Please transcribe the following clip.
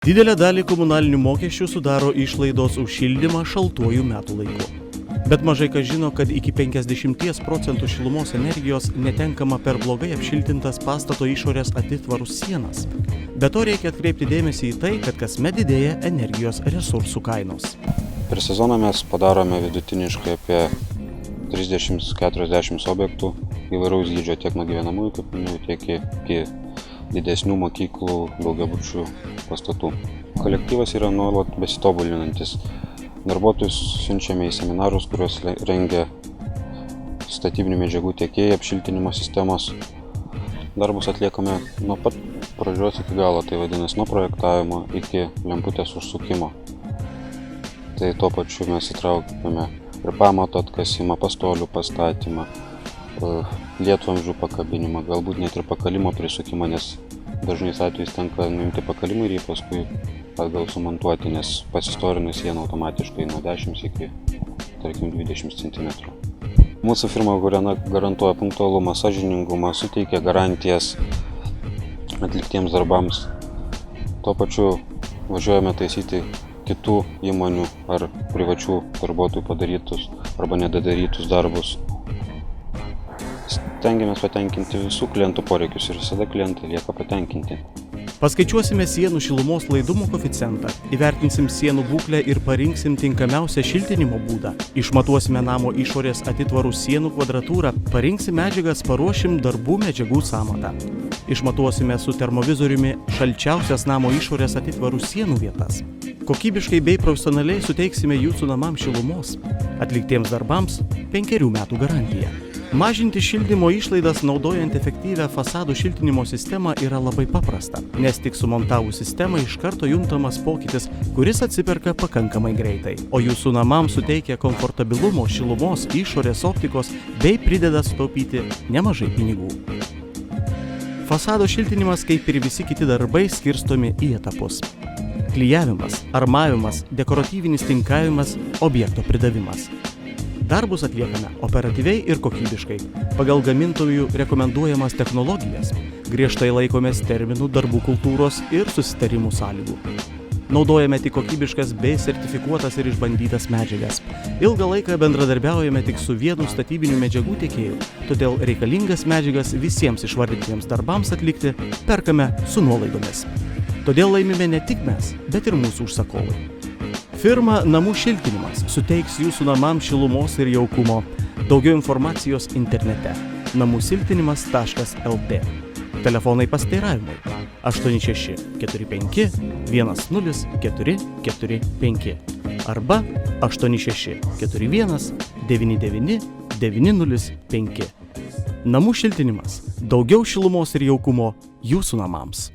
Didelę dalį komunalinių mokesčių sudaro išlaidos už šildymą šaltuoju metų laiku. Bet mažai kas žino, kad iki 50% šilumos energijos netenkama per blogai apšiltintas pastato išorės atitvarų sienas. Be to reikia atkreipti dėmesį į tai, kad kasmet didėja energijos resursų kainos. Per sezoną mes padarome vidutiniškai apie 30-40 objektų įvairaus dydžio tiek nuo gyvenamųjų kapinių, tiek iki didesnių mokyklų, daugiabučių pastatų. Kolektyvas yra nuolat besitobulinantis. Darbuotojus siunčiame į seminarus, kuriuos rengia statybinių medžiagų tiekėjai apšiltinimo sistemos. Darbus atliekame nuo pat pradžios iki galo, tai vadinasi nuo projektavimo iki lemputės užsukimo. Tai tuo pačiu mes įtraukėme ir pamato atkasimą, pastolių pastatymą, lietvamzdžių pakabinimą, galbūt net ir pakalimo prisukimą, nes dažnais atvejais tenka nuimti pakalimą ir jį paskui atgal sumontuoti, nes pasistorina siena automatiškai nuo 10 iki, tarkim, 20 cm. Mūsų firma garantuoja punktualumą, sąžiningumą, suteikia garantijas atliktiems darbams. Tuo pačiu važiuojame taisyti kitų įmonių ar privačių darbuotojų padarytus arba nedadarytus darbus. Stengiamės patenkinti visų klientų poreikius ir visada klientai lieka patenkinti. Paskaičiuosime sienų šilumos laidumo koeficientą, įvertinsim sienų būklę ir parinksim tinkamiausią šiltinimo būdą. Išmatuosime namo išorės atitvarų sienų kvadratūrą, parinksim medžiagas, paruošim darbų medžiagų sąmatą. Išmatuosime su termovizoriumi šalčiausias namo išorės atitvarų sienų vietas. Kokybiškai bei profesionaliai suteiksime jūsų namams šilumos. Atliktiems darbams 5 metų garantija. Mažinti šildymo išlaidas naudojant efektyvią fasadų šiltinimo sistemą yra labai paprasta, nes tik sumontavus sistemą iš karto juntamas pokytis, kuris atsiperka pakankamai greitai, o jūsų namams suteikia komfortabilumo, šilumos, išorės optikos bei prideda sutaupyti nemažai pinigų. Fasado šiltinimas, kaip ir visi kiti darbai, skirstomi į etapus. Klijavimas, armavimas, dekoratyvinis tinkavimas, objekto pridavimas. Darbus atliekame operatyviai ir kokybiškai, pagal gamintojų rekomenduojamas technologijas, griežtai laikomės terminų, darbų kultūros ir susitarimų sąlygų. Naudojame tik kokybiškas bei sertifikuotas ir išbandytas medžiagas. Ilgą laiką bendradarbiaujame tik su vienu statybinių medžiagų tiekėju, todėl reikalingas medžiagas visiems išvardintiems darbams atlikti perkame su nuolaidomis. Todėl laimime ne tik mes, bet ir mūsų užsakovai. Firma Namų šiltinimas suteiks jūsų namams šilumos ir jaukumo. Daugiau informacijos internete namusiltinimas.lt. Telefonai pasiteiravimui 86 45 10 445 arba 86 41 99 905. Namų šiltinimas. Daugiau šilumos ir jaukumo jūsų namams.